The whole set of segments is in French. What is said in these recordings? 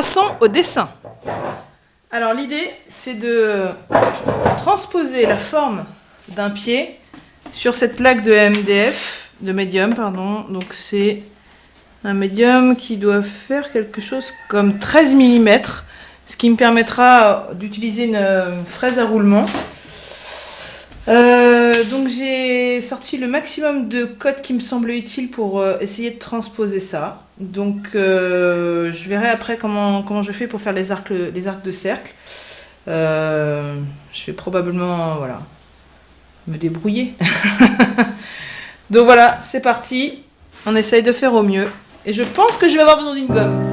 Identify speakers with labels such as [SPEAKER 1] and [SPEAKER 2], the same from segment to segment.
[SPEAKER 1] Passons au dessin. Alors l'idée, c'est de transposer la forme d'un pied sur cette plaque de MDF, de médium, pardon. Donc c'est un médium qui doit faire quelque chose comme 13 mm, ce qui me permettra d'utiliser une fraise à roulement. Donc j'ai sorti le maximum de codes qui me semblent utiles pour essayer de transposer ça. Donc je verrai après comment je fais pour faire les arcs de cercle. Je vais probablement me débrouiller. Donc voilà, c'est parti. On essaye de faire au mieux. Et je pense que je vais avoir besoin d'une gomme.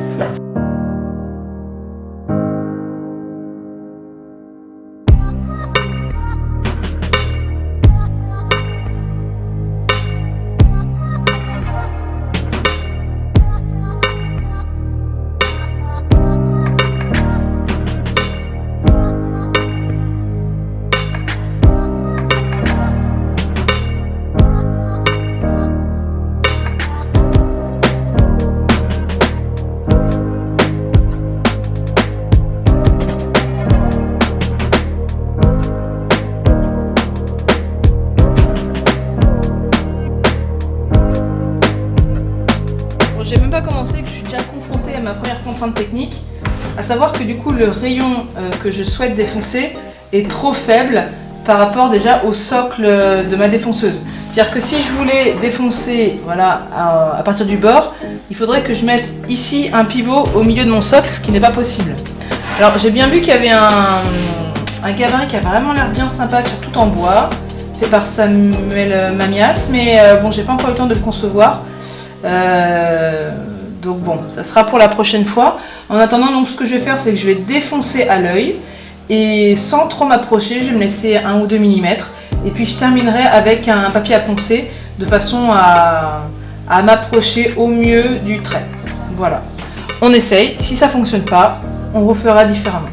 [SPEAKER 1] J'ai même pas commencé que je suis déjà confrontée à ma première contrainte technique, à savoir que du coup le rayon que je souhaite défoncer est trop faible par rapport déjà au socle de ma défonceuse. C'est-à-dire que si je voulais défoncer à partir du bord, il faudrait que je mette ici un pivot au milieu de mon socle, ce qui n'est pas possible. Alors j'ai bien vu qu'il y avait un gabarit qui a vraiment l'air bien sympa, surtout en bois, fait par Samuel Mamias, mais bon, j'ai pas encore eu le temps de le concevoir. Donc bon, ça sera pour la prochaine fois. En attendant, donc ce que je vais faire, c'est que je vais défoncer à l'œil et sans trop m'approcher, je vais me laisser 1 ou 2 mm et puis je terminerai avec un papier à poncer de façon à m'approcher au mieux du trait. Voilà, on essaye. Si ça fonctionne pas, on refera différemment.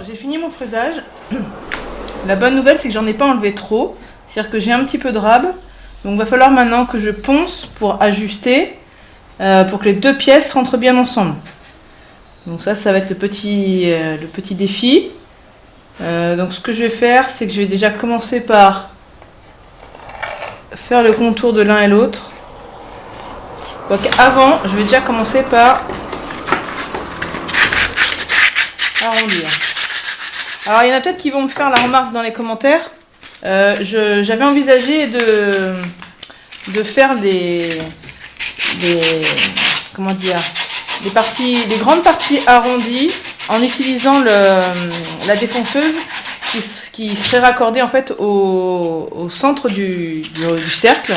[SPEAKER 1] J'ai fini mon fraisage. La bonne nouvelle, c'est que j'en ai pas enlevé trop. C'est-à-dire que j'ai un petit peu de rab. Donc il va falloir maintenant que je ponce pour ajuster, pour que les deux pièces rentrent bien ensemble. Donc ça va être le petit défi. Donc ce que je vais faire, c'est que je vais déjà commencer par faire le contour de l'un et l'autre. Donc avant, je vais déjà commencer par arrondir. Alors il y en a peut-être qui vont me faire la remarque dans les commentaires. J'avais envisagé de faire des grandes parties arrondies en utilisant la défonceuse qui serait raccordé en fait au centre du cercle.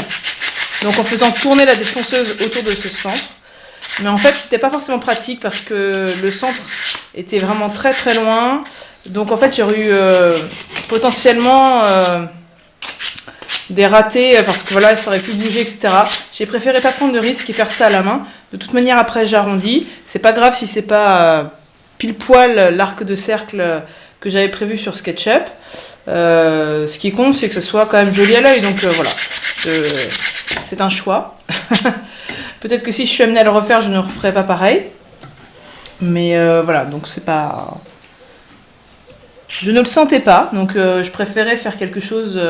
[SPEAKER 1] Donc en faisant tourner la défonceuse autour de ce centre. Mais en fait, c'était pas forcément pratique parce que le centre était vraiment très très loin. Donc en fait, j'aurais eu potentiellement des ratés parce que voilà, ça aurait pu bouger, etc. J'ai préféré pas prendre de risque et faire ça à la main. De toute manière, après, j'arrondis. C'est pas grave si c'est pas pile poil l'arc de cercle que j'avais prévu sur SketchUp. Ce qui compte, c'est que ce soit quand même joli à l'œil. Donc voilà, c'est un choix. Peut-être que si je suis amenée à le refaire, je ne referai pas pareil. Mais voilà, donc c'est pas... Je ne le sentais pas, donc je préférais faire quelque chose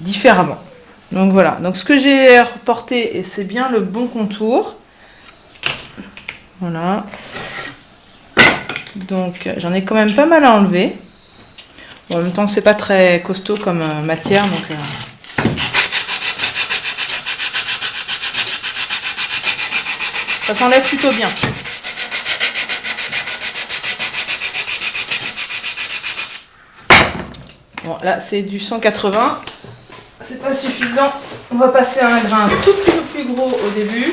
[SPEAKER 1] différemment. Donc voilà, donc ce que j'ai reporté, et c'est bien le bon contour. Voilà. Donc j'en ai quand même pas mal à enlever. Bon, en même temps, c'est pas très costaud comme matière, donc... ça s'enlève plutôt bien. Bon, là, c'est du 180. C'est pas suffisant. On va passer à un grain un tout petit peu plus gros au début.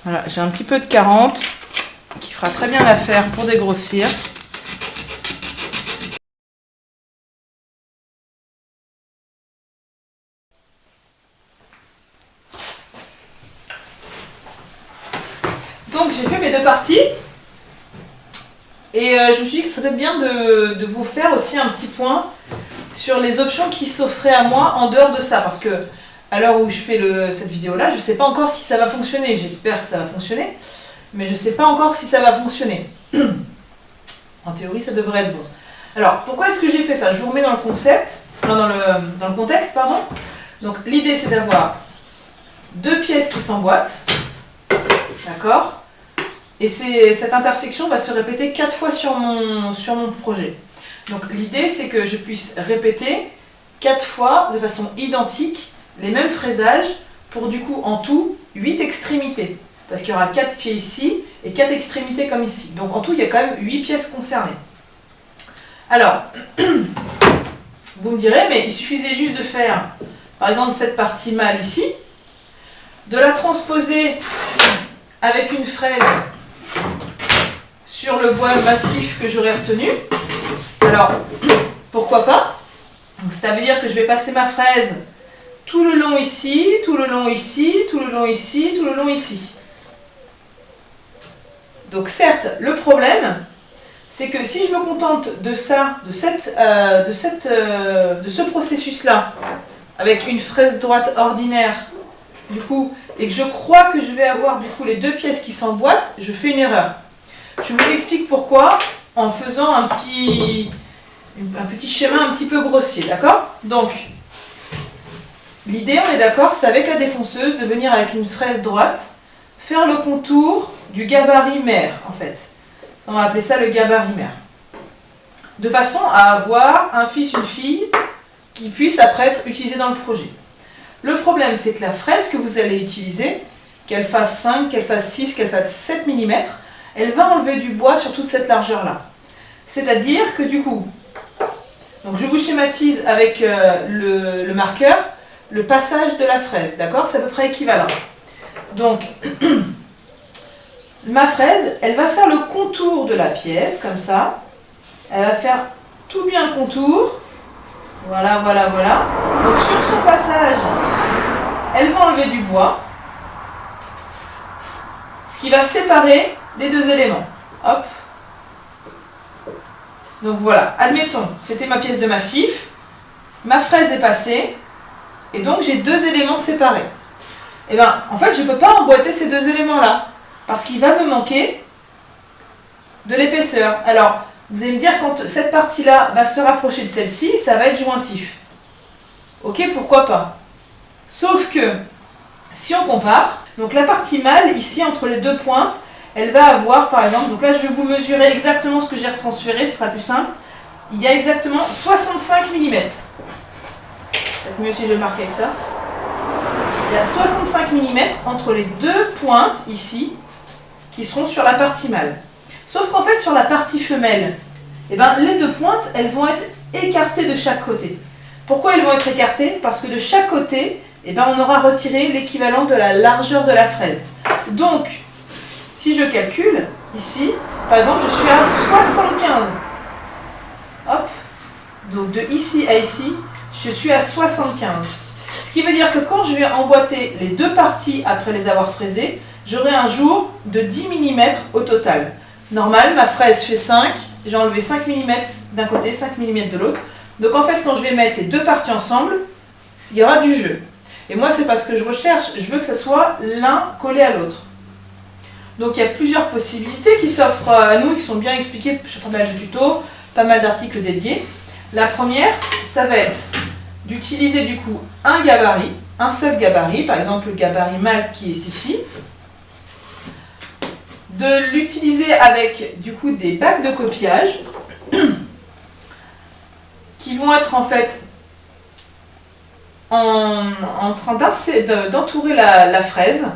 [SPEAKER 1] Voilà, j'ai un petit peu de 40 qui fera très bien l'affaire pour dégrossir. Donc j'ai fait mes deux parties et je me suis dit que ce serait bien de vous faire aussi un petit point sur les options qui s'offraient à moi en dehors de ça, parce que à l'heure où je fais cette vidéo là, je ne sais pas encore si ça va fonctionner. J'espère que ça va fonctionner, mais je ne sais pas encore si ça va fonctionner. En théorie, ça devrait être bon. Alors pourquoi est-ce que j'ai fait ça? Je vous remets dans le concept, dans le contexte, pardon. Donc l'idée, c'est d'avoir deux pièces qui s'emboîtent, d'accord? Et cette intersection va se répéter 4 fois sur mon projet. Donc l'idée, c'est que je puisse répéter 4 fois de façon identique les mêmes fraisages pour du coup en tout 8 extrémités. Parce qu'il y aura 4 pieds ici et 4 extrémités comme ici. Donc en tout, il y a quand même 8 pièces concernées. Alors, vous me direz, mais il suffisait juste de faire, par exemple, cette partie mâle ici, de la transposer avec une fraise sur le bois massif que j'aurais retenu. Alors, pourquoi pas? Donc, ça veut dire que je vais passer ma fraise tout le long ici, tout le long ici, tout le long ici, tout le long ici. Donc certes, le problème, c'est que si je me contente de ça, de ce processus-là, avec une fraise droite ordinaire, du coup, et que je crois que je vais avoir du coup les deux pièces qui s'emboîtent, je fais une erreur. Je vous explique pourquoi en faisant un petit schéma un petit peu grossier, d'accord? Donc, l'idée, on est d'accord, c'est avec la défonceuse de venir avec une fraise droite, faire le contour du gabarit mère, en fait. On va appeler ça le gabarit mère. De façon à avoir un fils, une fille qui puisse après être utilisé dans le projet. Le problème, c'est que la fraise que vous allez utiliser, qu'elle fasse 5, qu'elle fasse 6, qu'elle fasse 7 mm, elle va enlever du bois sur toute cette largeur-là. C'est-à-dire que du coup, donc je vous schématise avec le marqueur, le passage de la fraise, d'accord? C'est à peu près équivalent. Donc, ma fraise, elle va faire le contour de la pièce, comme ça. Elle va faire tout bien le contour. Voilà, voilà, voilà. Donc sur son passage, elle va enlever du bois. Ce qui va séparer les deux éléments. Hop. Donc voilà, admettons, c'était ma pièce de massif. Ma fraise est passée. Et donc j'ai deux éléments séparés. Et bien, en fait, je ne peux pas emboîter ces deux éléments-là. Parce qu'il va me manquer de l'épaisseur. Alors, vous allez me dire, quand cette partie-là va se rapprocher de celle-ci, ça va être jointif. Ok, pourquoi pas? Sauf que, si on compare, donc la partie mâle, ici, entre les deux pointes, elle va avoir, par exemple, donc là, je vais vous mesurer exactement ce que j'ai retransféré, ce sera plus simple. Il y a exactement 65 mm. Peut-être mieux si je marque avec ça. Il y a 65 mm entre les deux pointes, ici, qui seront sur la partie mâle. Sauf qu'en fait, sur la partie femelle, et ben, les deux pointes, elles vont être écartées de chaque côté. Pourquoi elles vont être écartées? Parce que de chaque côté, et ben, on aura retiré l'équivalent de la largeur de la fraise. Donc, si je calcule, ici, par exemple, je suis à 75. Hop. Donc, de ici à ici, je suis à 75. Ce qui veut dire que quand je vais emboîter les deux parties après les avoir fraisées, j'aurai un jour de 10 mm au total. Normal, ma fraise fait 5, j'ai enlevé 5 mm d'un côté, 5 mm de l'autre. Donc en fait, quand je vais mettre les deux parties ensemble, il y aura du jeu. Et moi, c'est parce que je recherche, je veux que ce soit l'un collé à l'autre. Donc il y a plusieurs possibilités qui s'offrent à nous, qui sont bien expliquées sur pas mal de tutos, pas mal d'articles dédiés. La première, ça va être d'utiliser du coup un gabarit, un seul gabarit, par exemple le gabarit mâle qui est ici, de l'utiliser avec du coup des bacs de copiage qui vont être en fait en train d'entourer la fraise,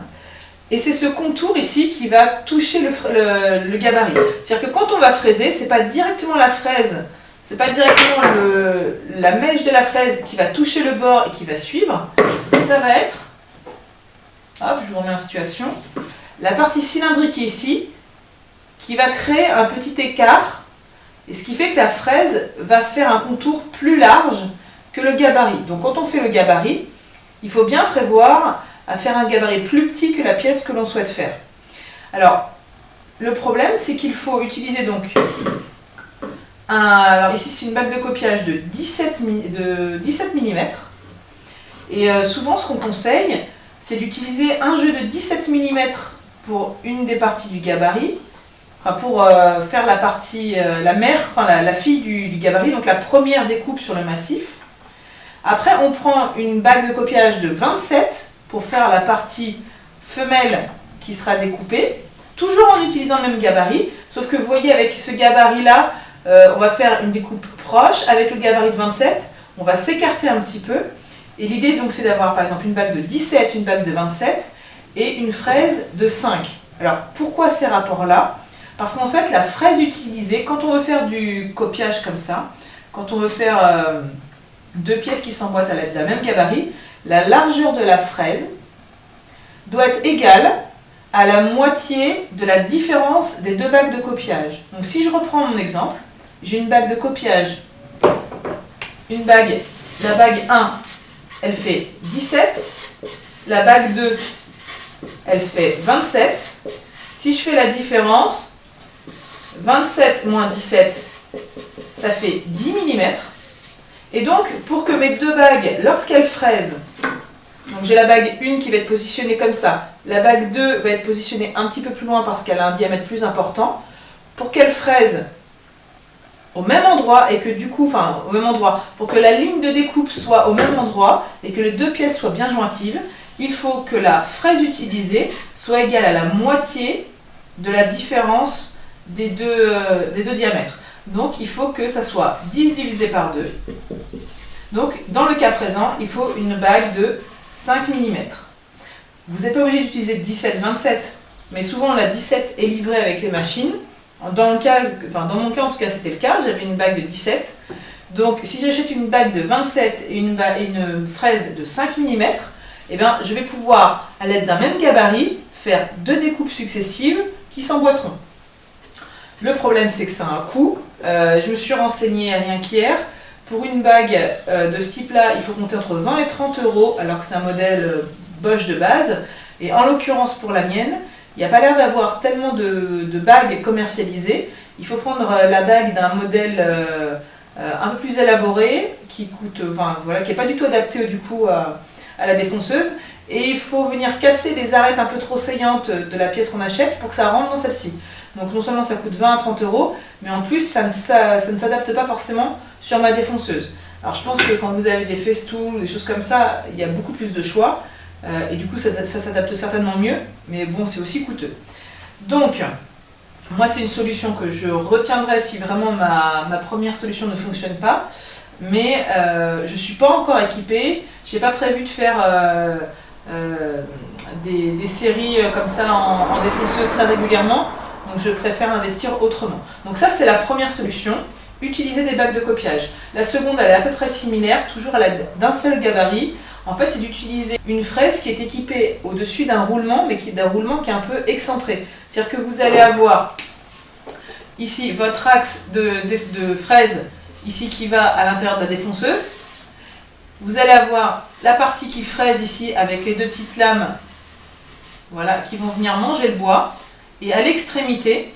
[SPEAKER 1] et c'est ce contour ici qui va toucher le gabarit. C'est-à-dire que quand on va fraiser, c'est pas directement la fraise, c'est pas directement la mèche de la fraise qui va toucher le bord et qui va suivre, ça va être, hop, je vous remets en situation, la partie cylindrique qui est ici, qui va créer un petit écart, et ce qui fait que la fraise va faire un contour plus large que le gabarit. Donc quand on fait le gabarit, il faut bien prévoir à faire un gabarit plus petit que la pièce que l'on souhaite faire. Alors, le problème, c'est qu'il faut utiliser donc alors ici c'est une bague de copiage de 17 mm, et souvent ce qu'on conseille, c'est d'utiliser un jeu de 17 mm pour une des parties du gabarit, enfin pour faire la partie, la fille du gabarit, donc la première découpe sur le massif. Après on prend une bague de copiage de 27 pour faire la partie femelle qui sera découpée, toujours en utilisant le même gabarit, sauf que vous voyez avec ce gabarit là, on va faire une découpe proche. Avec le gabarit de 27, on va s'écarter un petit peu, et l'idée donc c'est d'avoir par exemple une bague de 17, une bague de 27 et une fraise de 5. Alors pourquoi ces rapports là? Parce qu'en fait la fraise utilisée, quand on veut faire du copiage comme ça, quand on veut faire deux pièces qui s'emboîtent à l'aide d'un même gabarit, la largeur de la fraise doit être égale à la moitié de la différence des deux bagues de copiage. Donc si je reprends mon exemple, j'ai une bague de copiage, la bague 1, elle fait 17, la bague 2, elle fait 27. Si je fais la différence, 27 moins 17, ça fait 10 mm. Et donc, pour que mes deux bagues, lorsqu'elles fraisent, donc j'ai la bague 1 qui va être positionnée comme ça, la bague 2 va être positionnée un petit peu plus loin parce qu'elle a un diamètre plus important, pour qu'elle fraise au même endroit et que du coup, enfin au même endroit, pour que la ligne de découpe soit au même endroit et que les deux pièces soient bien jointives, il faut que la fraise utilisée soit égale à la moitié de la différence des deux diamètres. Donc il faut que ça soit 10 divisé par 2. Donc dans le cas présent, il faut une bague de 5 mm. Vous n'êtes pas obligé d'utiliser 17-27, mais souvent la 17 est livrée avec les machines. Dans mon cas en tout cas c'était le cas, j'avais une bague de 17. Donc si j'achète une bague de 27 et une fraise de 5 mm, eh bien, je vais pouvoir, à l'aide d'un même gabarit, faire deux découpes successives qui s'emboîteront. Le problème c'est que ça a un coût. Je me suis renseignée rien qu'hier. Pour une bague de ce type-là, il faut compter entre 20 et 30 euros, alors que c'est un modèle Bosch de base. Et en l'occurrence pour la mienne, il n'y a pas l'air d'avoir tellement de bagues commercialisées. Il faut prendre la bague d'un modèle un peu plus élaboré, qui coûte, qui n'est pas du tout adapté du coup à la défonceuse. Et il faut venir casser les arêtes un peu trop saillantes de la pièce qu'on achète pour que ça rentre dans celle-ci. Donc non seulement ça coûte 20 à 30 euros, mais en plus ça ne s'adapte pas forcément sur ma défonceuse. Alors je pense que quand vous avez des festoons, des choses comme ça, il y a beaucoup plus de choix. Et du coup ça s'adapte certainement mieux, mais bon c'est aussi coûteux. Donc moi c'est une solution que je retiendrai si vraiment ma première solution ne fonctionne pas, mais je ne suis pas encore équipée, je n'ai pas prévu de faire des séries comme ça en défonceuse très régulièrement, donc je préfère investir autrement. Donc ça c'est la première solution, utiliser des bacs de copiage. La seconde, elle est à peu près similaire, toujours à l'aide d'un seul gabarit. En fait, c'est d'utiliser une fraise qui est équipée au-dessus d'un roulement, mais d'un roulement qui est un peu excentré. C'est-à-dire que vous allez avoir ici votre axe de fraise, ici qui va à l'intérieur de la défonceuse. Vous allez avoir la partie qui fraise ici avec les deux petites lames, voilà, qui vont venir manger le bois. Et à l'extrémité,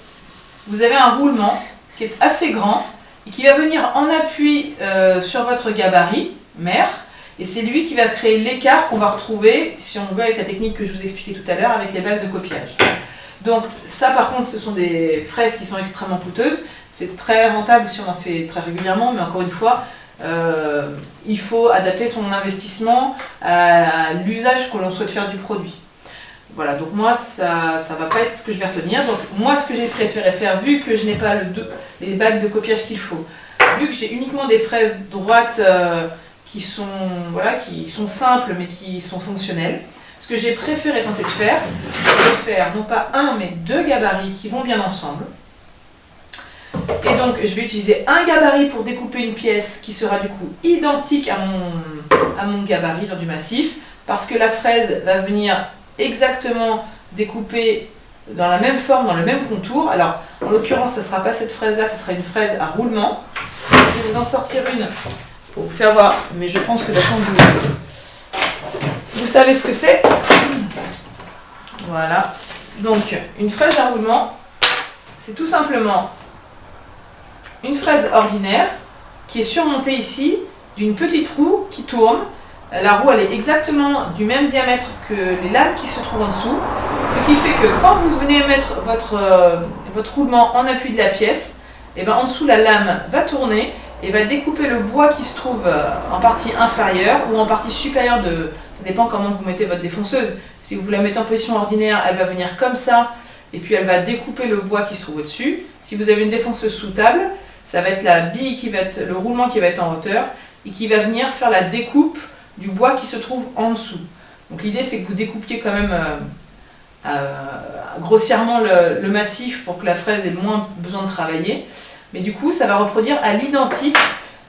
[SPEAKER 1] vous avez un roulement qui est assez grand et qui va venir en appui sur votre gabarit mère. Et c'est lui qui va créer l'écart qu'on va retrouver, si on veut, avec la technique que je vous expliquais tout à l'heure, avec les bacs de copiage. Donc ça, par contre, ce sont des fraises qui sont extrêmement coûteuses. C'est très rentable si on en fait très régulièrement, mais encore une fois, il faut adapter son investissement à l'usage que l'on souhaite faire du produit. Voilà, donc moi, ça ne va pas être ce que je vais retenir. Donc moi, ce que j'ai préféré faire, vu que je n'ai pas les bacs de copiage qu'il faut, vu que j'ai uniquement des fraises droites qui sont simples, mais qui sont fonctionnelles, ce que j'ai préféré tenter de faire, c'est de faire non pas un, mais deux gabarits qui vont bien ensemble. Et donc, je vais utiliser un gabarit pour découper une pièce qui sera du coup identique à mon gabarit dans du massif, parce que la fraise va venir exactement découpée dans la même forme, dans le même contour. Alors, en l'occurrence, ce ne sera pas cette fraise-là, ce sera une fraise à roulement. Je vais vous en sortir une pour vous faire voir, mais je pense que de toute façon, vous savez ce que c'est. Voilà. Donc, une fraise à roulement, c'est tout simplement une fraise ordinaire qui est surmontée ici d'une petite roue qui tourne. La roue, elle est exactement du même diamètre que les lames qui se trouvent en dessous, ce qui fait que quand vous venez mettre votre roulement en appui de la pièce, et ben en dessous la lame va tourner et va découper le bois qui se trouve en partie inférieure ou en partie supérieure de... Ça dépend comment vous mettez votre défonceuse. Si vous la mettez en position ordinaire, elle va venir comme ça et puis elle va découper le bois qui se trouve au-dessus. Si vous avez une défonceuse sous table, ça va être la bille qui va être, le roulement qui va être en hauteur et qui va venir faire la découpe du bois qui se trouve en dessous. Donc l'idée c'est que vous découpiez quand même grossièrement le massif pour que la fraise ait moins besoin de travailler. Mais du coup ça va reproduire à l'identique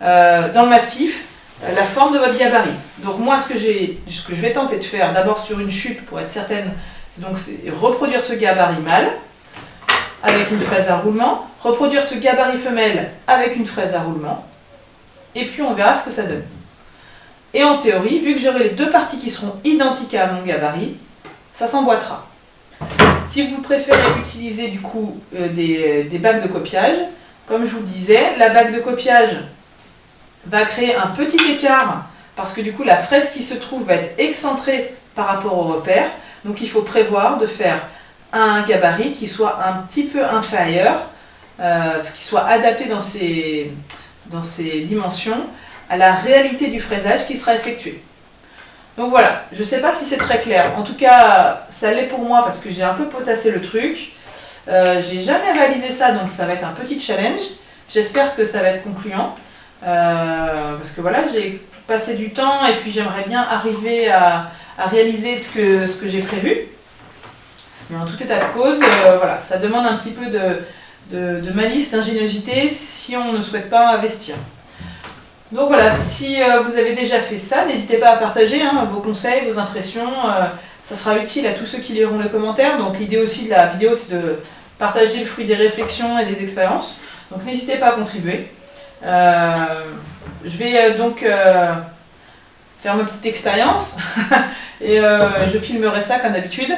[SPEAKER 1] dans le massif la forme de votre gabarit. Donc moi ce que je vais tenter de faire d'abord sur une chute pour être certaine, c'est reproduire ce gabarit mâle avec une fraise à roulement, reproduire ce gabarit femelle avec une fraise à roulement, et puis on verra ce que ça donne. Et en théorie, vu que j'aurai les deux parties qui seront identiques à mon gabarit, ça s'emboîtera. Si vous préférez utiliser du coup des bacs de copiage, comme je vous le disais, la bac de copiage va créer un petit écart parce que du coup la fraise qui se trouve va être excentrée par rapport au repère. Donc il faut prévoir de faire un gabarit qui soit un petit peu inférieur, qui soit adapté dans ses dimensions à la réalité du fraisage qui sera effectué. Donc voilà, je ne sais pas si c'est très clair. En tout cas, ça l'est pour moi parce que j'ai un peu potassé le truc. J'ai jamais réalisé ça, donc ça va être un petit challenge. J'espère que ça va être concluant. Parce que voilà, j'ai passé du temps et puis j'aimerais bien arriver à réaliser ce que j'ai prévu. Mais en tout état de cause, voilà, ça demande un petit peu de malice, d'ingéniosité si on ne souhaite pas investir. Donc voilà, si vous avez déjà fait ça, n'hésitez pas à partager vos conseils, vos impressions. Ça sera utile à tous ceux qui liront les commentaires. Donc l'idée aussi de la vidéo, c'est de partager le fruit des réflexions et des expériences. Donc n'hésitez pas à contribuer. Je vais donc faire ma petite expérience et je filmerai ça comme d'habitude.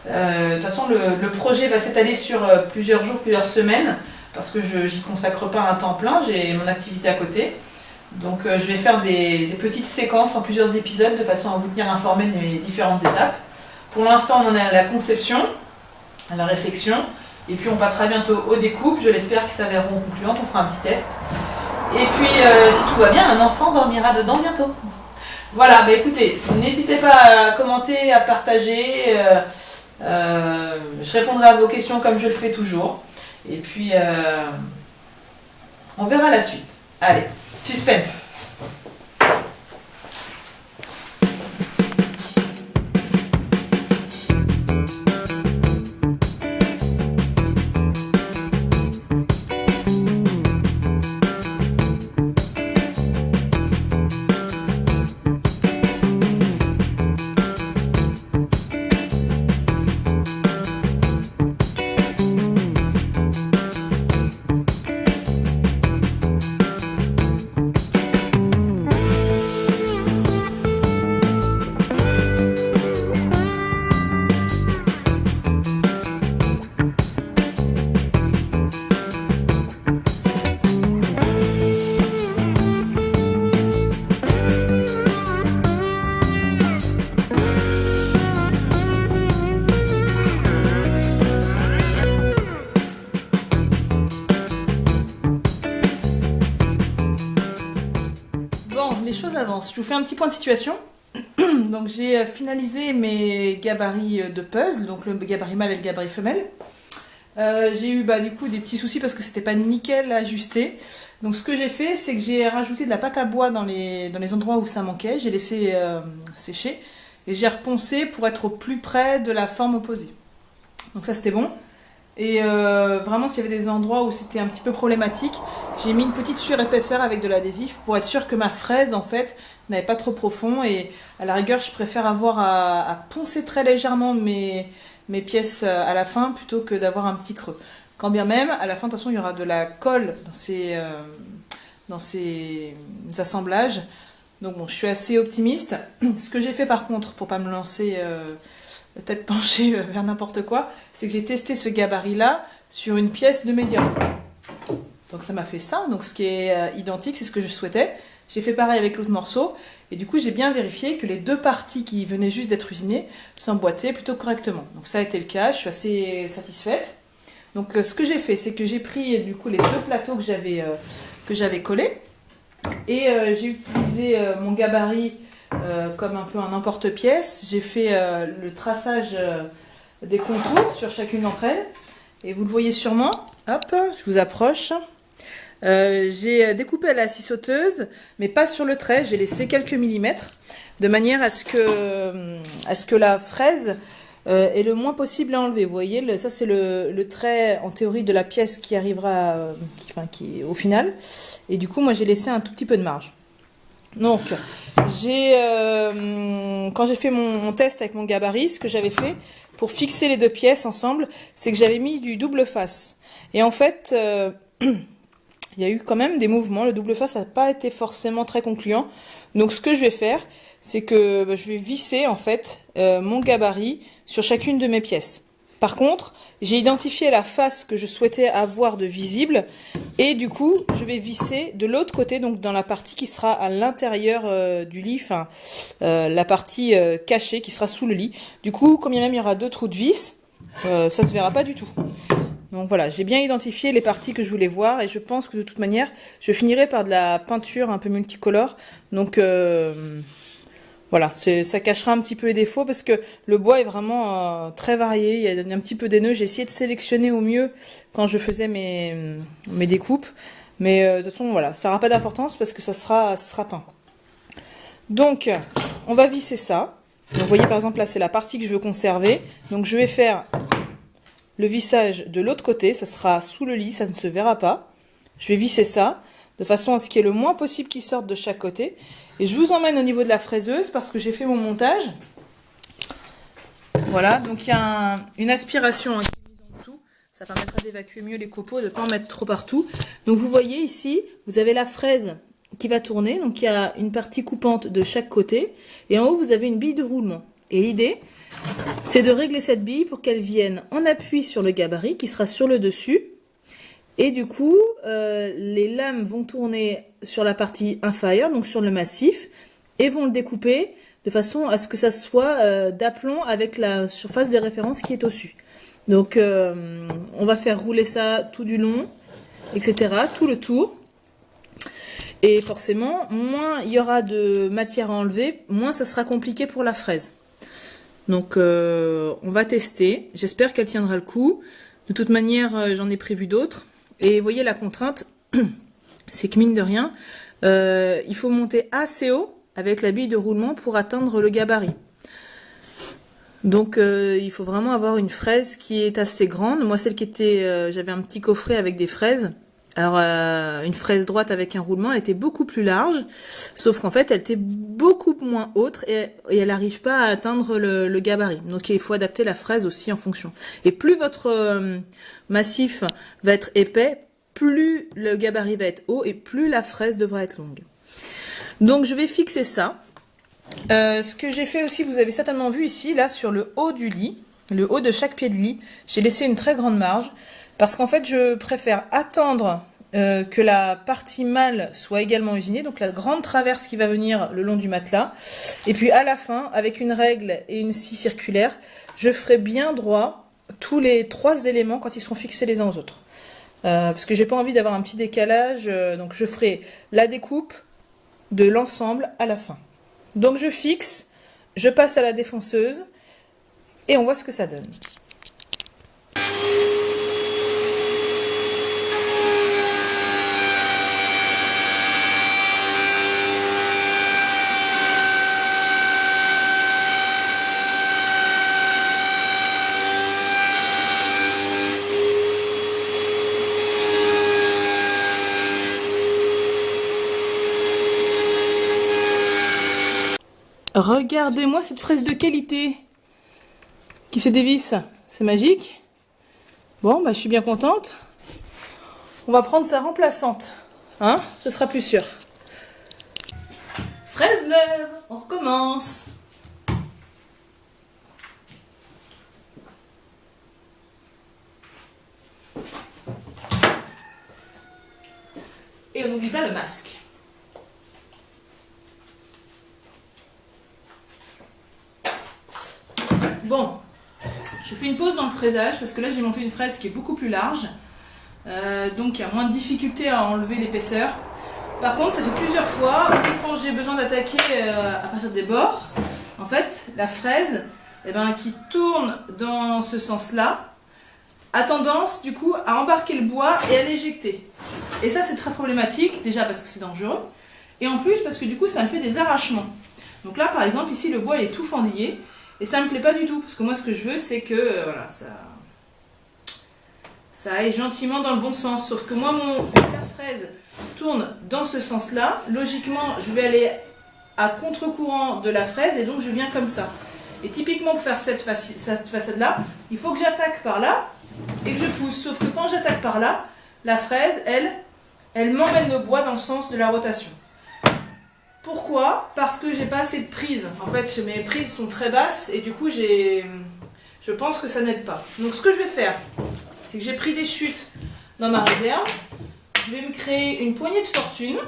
[SPEAKER 1] De toute façon, le projet va s'étaler sur plusieurs jours, plusieurs semaines, parce que je n'y consacre pas un temps plein, j'ai mon activité à côté. Donc je vais faire des petites séquences en plusieurs épisodes de façon à vous tenir informé des différentes étapes. Pour l'instant, on en est à la conception, à la réflexion, et puis on passera bientôt aux découpes. Je l'espère qu'ils s'avèreront concluantes, on fera un petit test. Et puis, si tout va bien, un enfant dormira dedans bientôt. Voilà, bah écoutez, n'hésitez pas à commenter, à partager. Je répondrai à vos questions comme je le fais toujours. Et puis, on verra la suite. Allez, suspense! avance. Je vous fais un petit point de situation. Donc j'ai finalisé mes gabarits de puzzle, donc le gabarit mâle et le gabarit femelle. J'ai eu du coup des petits soucis parce que c'était pas nickel ajusté. Donc ce que j'ai fait, c'est que j'ai rajouté de la pâte à bois dans les endroits où ça manquait. J'ai laissé sécher et j'ai reponcé pour être au plus près de la forme opposée. Donc ça c'était bon. Et vraiment s'il y avait des endroits où c'était un petit peu problématique, j'ai mis une petite surépaisseur avec de l'adhésif pour être sûr que ma fraise en fait n'avait pas trop profond. Et à la rigueur je préfère avoir à poncer très légèrement mes pièces à la fin plutôt que d'avoir un petit creux. Quand bien même, à la fin, de toute façon, il y aura de la colle dans ces assemblages. Donc bon, je suis assez optimiste. Ce que j'ai fait par contre, pour pas me lancer la tête penchée vers n'importe quoi, c'est que j'ai testé ce gabarit-là sur une pièce de médium. Donc ça m'a fait ça, donc ce qui est identique, c'est ce que je souhaitais. J'ai fait pareil avec l'autre morceau, et du coup j'ai bien vérifié que les deux parties qui venaient juste d'être usinées s'emboîtaient plutôt correctement. Donc ça a été le cas, je suis assez satisfaite. Donc ce que j'ai fait, c'est que j'ai pris du coup les deux plateaux que j'avais collés, et j'ai utilisé mon gabarit comme un peu un emporte-pièce. J'ai fait le traçage des contours sur chacune d'entre elles, et vous le voyez sûrement. Hop, je vous approche. J'ai découpé à la scie sauteuse, mais pas sur le trait, j'ai laissé quelques millimètres, de manière à ce que la fraise ait le moins possible à enlever. Vous voyez, ça c'est le trait en théorie de la pièce qui arrivera qui au final, et du coup moi j'ai laissé un tout petit peu de marge. Donc quand j'ai fait mon test avec mon gabarit, ce que j'avais fait pour fixer les deux pièces ensemble, c'est que j'avais mis du double face, et en fait il y a eu quand même des mouvements, le double face n'a pas été forcément très concluant. Donc ce que je vais faire, c'est que je vais visser en fait mon gabarit sur chacune de mes pièces. Par contre, j'ai identifié la face que je souhaitais avoir de visible, et du coup, je vais visser de l'autre côté, donc dans la partie qui sera à l'intérieur du lit, la partie cachée qui sera sous le lit. Du coup, comme même il y aura deux trous de vis, ça se verra pas du tout. Donc voilà, j'ai bien identifié les parties que je voulais voir, et je pense que de toute manière, je finirai par de la peinture un peu multicolore. Donc voilà, ça cachera un petit peu les défauts parce que le bois est vraiment très varié, il y a un petit peu des nœuds. J'ai essayé de sélectionner au mieux quand je faisais mes découpes, mais de toute façon voilà, ça n'aura pas d'importance parce que ça sera peint. Donc on va visser ça. Donc vous voyez par exemple là c'est la partie que je veux conserver, donc je vais faire le vissage de l'autre côté, ça sera sous le lit, ça ne se verra pas. Je vais visser ça de façon à ce qu'il y ait le moins possible qui sorte de chaque côté. Et je vous emmène au niveau de la fraiseuse parce que j'ai fait mon montage. Voilà, donc il y a une aspiration qui est mise en dessous. Ça permettra d'évacuer mieux les copeaux, de ne pas en mettre trop partout. Donc vous voyez ici, vous avez la fraise qui va tourner. Donc il y a une partie coupante de chaque côté. Et en haut, vous avez une bille de roulement. Et l'idée, c'est de régler cette bille pour qu'elle vienne en appui sur le gabarit qui sera sur le dessus. Et du coup, les lames vont tourner sur la partie inférieure, donc sur le massif, et vont le découper de façon à ce que ça soit d'aplomb avec la surface de référence qui est au-dessus. Donc on va faire rouler ça tout du long, etc., tout le tour. Et forcément, moins il y aura de matière à enlever, moins ça sera compliqué pour la fraise. Donc on va tester, j'espère qu'elle tiendra le coup. De toute manière, j'en ai prévu d'autres. Et vous voyez la contrainte, c'est que mine de rien, il faut monter assez haut avec la bille de roulement pour atteindre le gabarit. Donc il faut vraiment avoir une fraise qui est assez grande. Moi celle qui était, j'avais un petit coffret avec des fraises. Alors une fraise droite avec un roulement, elle était beaucoup plus large, sauf qu'en fait elle était beaucoup moins haute et elle n'arrive pas à atteindre le gabarit. Donc il faut adapter la fraise aussi en fonction. Et plus votre massif va être épais, plus le gabarit va être haut et plus la fraise devra être longue. Donc je vais fixer ça. Ce que j'ai fait aussi, vous avez certainement vu ici, là sur le haut du lit, le haut de chaque pied de lit, j'ai laissé une très grande marge. Parce qu'en fait, je préfère attendre que la partie mâle soit également usinée, donc la grande traverse qui va venir le long du matelas. Et puis à la fin, avec une règle et une scie circulaire, je ferai bien droit tous les 3 éléments quand ils seront fixés les uns aux autres. Parce que j'ai pas envie d'avoir un petit décalage, donc je ferai la découpe, de l'ensemble à la fin. Donc je fixe, je passe à la défonceuse et on voit ce que ça donne. Regardez-moi cette fraise de qualité qui se dévisse, c'est magique. Bon, bah, je suis bien contente. On va prendre sa remplaçante, hein, ce sera plus sûr. Fraise neuve, on recommence. Et on n'oublie pas le masque. Bon, je fais une pause dans le fraisage parce que là j'ai monté une fraise qui est beaucoup plus large, donc il y a moins de difficulté à enlever l'épaisseur. Par contre, ça fait plusieurs fois que quand j'ai besoin d'attaquer à partir des bords, en fait, la fraise qui tourne dans ce sens-là a tendance du coup à embarquer le bois et à l'éjecter. Et ça c'est très problématique, déjà parce que c'est dangereux, et en plus parce que du coup ça me fait des arrachements. Donc là par exemple, ici le bois il est tout fendillé. Et ça me plaît pas du tout, parce que moi ce que je veux c'est que voilà, ça aille gentiment dans le bon sens. Sauf que moi, vu que la fraise tourne dans ce sens-là, logiquement je vais aller à contre-courant de la fraise et donc je viens comme ça. Et typiquement pour faire cette façade-là, il faut que j'attaque par là et que je pousse. Sauf que quand j'attaque par là, la fraise, elle m'emmène le bois dans le sens de la rotation. Pourquoi? Parce que j'ai pas assez de prise. En fait, mes prises sont très basses et du coup, je pense que ça n'aide pas. Donc, ce que je vais faire, c'est que j'ai pris des chutes dans ma réserve. Je vais me créer une poignée de fortune.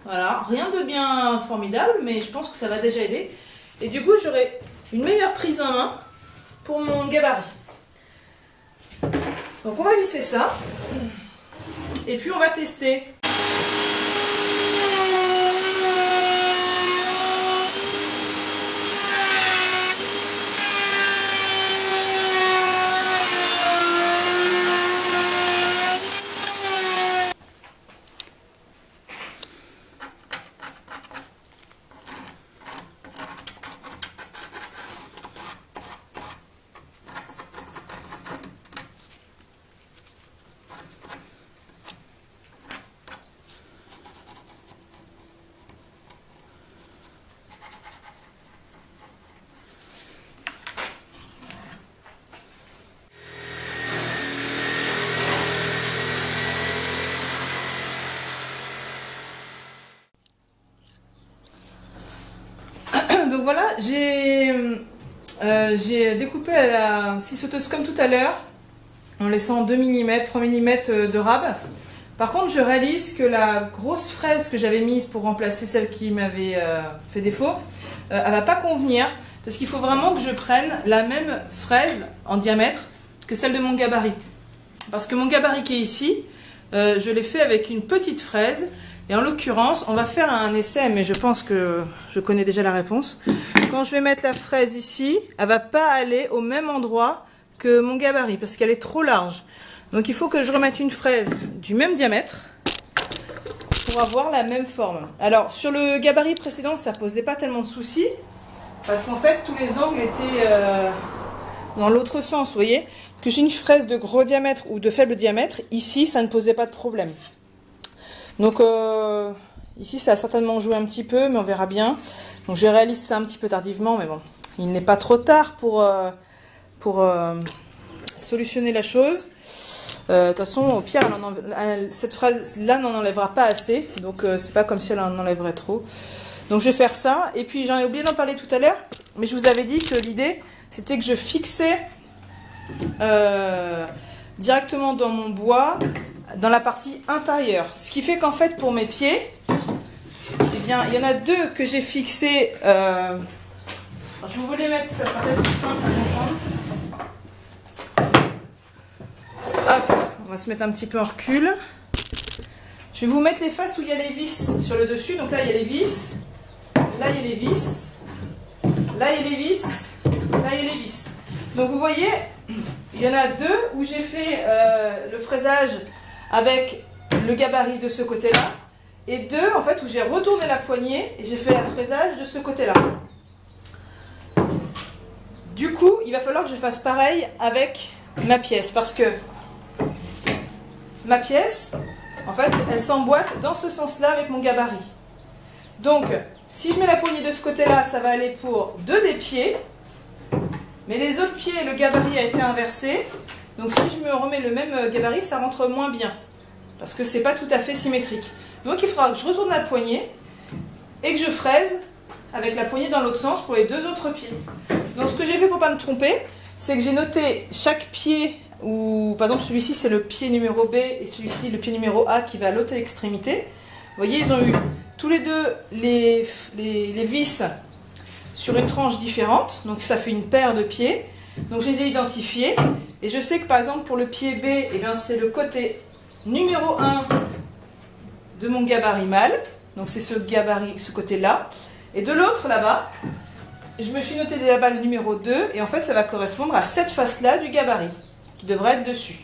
[SPEAKER 1] Voilà, rien de bien formidable, mais je pense que ça va déjà aider. Et du coup, j'aurai une meilleure prise en main pour mon gabarit. Donc, on va visser ça. Et puis, on va tester. Donc voilà, j'ai découpé à la scie sauteuse comme tout à l'heure, en laissant 2 mm, 3 mm de rab. Par contre, je réalise que la grosse fraise que j'avais mise pour remplacer celle qui m'avait fait défaut, elle va pas convenir, parce qu'il faut vraiment que je prenne la même fraise en diamètre que celle de mon gabarit. Parce que mon gabarit qui est ici, je l'ai fait avec une petite fraise. Et en l'occurrence, on va faire un essai, mais je pense que je connais déjà la réponse. Quand je vais mettre la fraise ici, elle va pas aller au même endroit que mon gabarit, parce qu'elle est trop large. Donc il faut que je remette une fraise du même diamètre pour avoir la même forme. Alors sur le gabarit précédent, ça posait pas tellement de soucis, parce qu'en fait tous les angles étaient dans l'autre sens, vous voyez. Que j'ai une fraise de gros diamètre ou de faible diamètre, ici ça ne posait pas de problème. Donc ici ça a certainement joué un petit peu, mais on verra bien. Donc je réalise ça un petit peu tardivement, mais bon, il n'est pas trop tard pour solutionner la chose. De toute façon, au pire, cette phrase-là n'en enlèvera pas assez, donc c'est pas comme si elle en enlèverait trop. Donc je vais faire ça, et puis j'en ai oublié d'en parler tout à l'heure, mais je vous avais dit que l'idée, c'était que je fixais directement dans mon bois, dans la partie intérieure. Ce qui fait qu'en fait, pour mes pieds, eh bien, il y en a 2 que j'ai fixés. Je vais vous les mettre, ça sera peut-être plus simple à comprendre. Hop, on va se mettre un petit peu en recul. Je vais vous mettre les faces où il y a les vis sur le dessus. Donc là, il y a les vis. Là, il y a les vis. Là, il y a les vis. Là, il y a les vis. Donc vous voyez, il y en a deux où j'ai fait le fraisage avec le gabarit de ce côté-là. Et deux, en fait, où j'ai retourné la poignée et j'ai fait le fraisage de ce côté-là. Du coup, il va falloir que je fasse pareil avec ma pièce. Parce que ma pièce, en fait, elle s'emboîte dans ce sens-là avec mon gabarit. Donc, si je mets la poignée de ce côté-là, ça va aller pour deux des pieds. Mais les autres pieds, le gabarit a été inversé. Donc si je me remets le même gabarit, ça rentre moins bien. Parce que c'est pas tout à fait symétrique. Donc il faudra que je retourne la poignée et que je fraise avec la poignée dans l'autre sens pour les deux autres pieds. Donc ce que j'ai fait pour pas me tromper, c'est que j'ai noté chaque pied, ou par exemple celui-ci c'est le pied numéro B et celui-ci le pied numéro A qui va à l'autre extrémité. Vous voyez, ils ont eu tous les deux les vis sur une tranche différente, donc ça fait une paire de pieds. Donc je les ai identifiés et je sais que par exemple pour le pied B, eh bien, c'est le côté numéro 1 de mon gabarit mâle, donc c'est ce gabarit, ce côté-là. Et de l'autre là-bas, je me suis noté là-bas le numéro 2 et en fait ça va correspondre à cette face-là du gabarit qui devrait être dessus.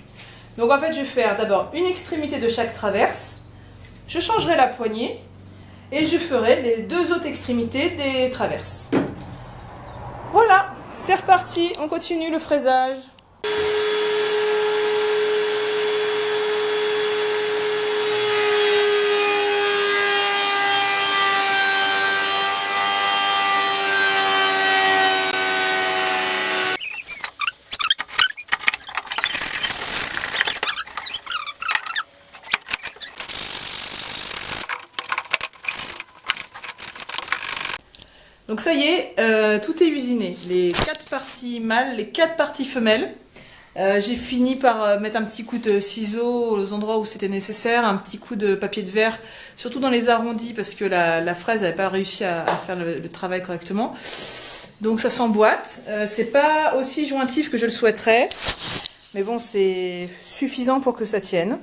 [SPEAKER 1] Donc en fait je vais faire d'abord une extrémité de chaque traverse, je changerai la poignée et je ferai les deux autres extrémités des traverses. Voilà, c'est reparti, on continue le fraisage. Donc ça y est, tout est usiné. Les 4 parties mâles, les 4 parties femelles. J'ai fini par mettre un petit coup de ciseaux aux endroits où c'était nécessaire, un petit coup de papier de verre, surtout dans les arrondis parce que la fraise n'avait pas réussi à faire le travail correctement. Donc ça s'emboîte. C'est pas aussi jointif que je le souhaiterais, mais bon, c'est suffisant pour que ça tienne.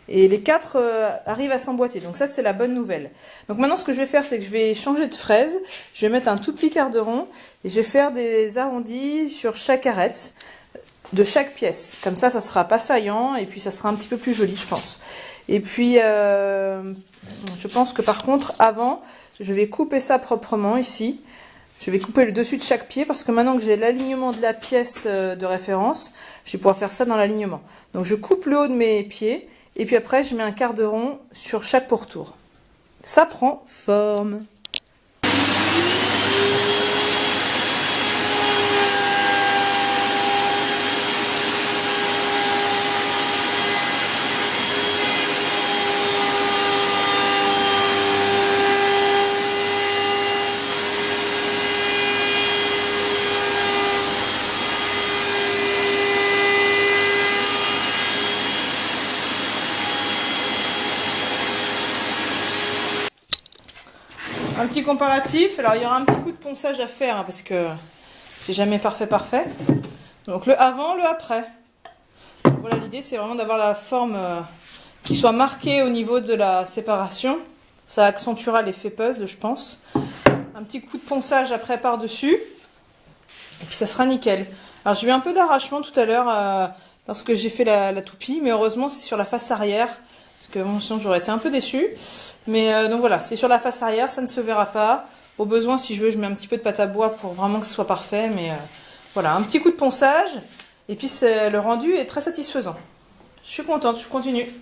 [SPEAKER 1] Et les 4 arrivent à s'emboîter, donc ça c'est la bonne nouvelle. Donc maintenant ce que je vais faire, c'est que je vais changer de fraise, je vais mettre un tout petit quart de rond et je vais faire des arrondis sur chaque arête de chaque pièce. Comme ça sera pas saillant et puis ça sera un petit peu plus joli, je pense. Et puis je pense que par contre avant, je vais couper ça proprement ici. Je vais couper le dessus de chaque pied parce que maintenant que j'ai l'alignement de la pièce de référence, je vais pouvoir faire ça dans l'alignement. Donc je coupe le haut de mes pieds. Et puis après, je mets un quart de rond sur chaque pourtour. Ça prend forme. Un petit comparatif, alors il y aura un petit coup de ponçage à faire hein, parce que c'est jamais parfait. Donc le avant, le après. Donc, voilà, l'idée c'est vraiment d'avoir la forme qui soit marquée au niveau de la séparation. Ça accentuera l'effet puzzle, je pense. Un petit coup de ponçage après par-dessus. Et puis ça sera nickel. Alors j'ai eu un peu d'arrachement tout à l'heure lorsque j'ai fait la toupie, mais heureusement c'est sur la face arrière. Parce que bon, sinon j'aurais été un peu déçue. Mais donc voilà, c'est sur la face arrière, ça ne se verra pas. Au besoin, si je veux, je mets un petit peu de pâte à bois pour vraiment que ce soit parfait. Mais voilà, un petit coup de ponçage. Et puis le rendu est très satisfaisant. Je suis contente, je continue.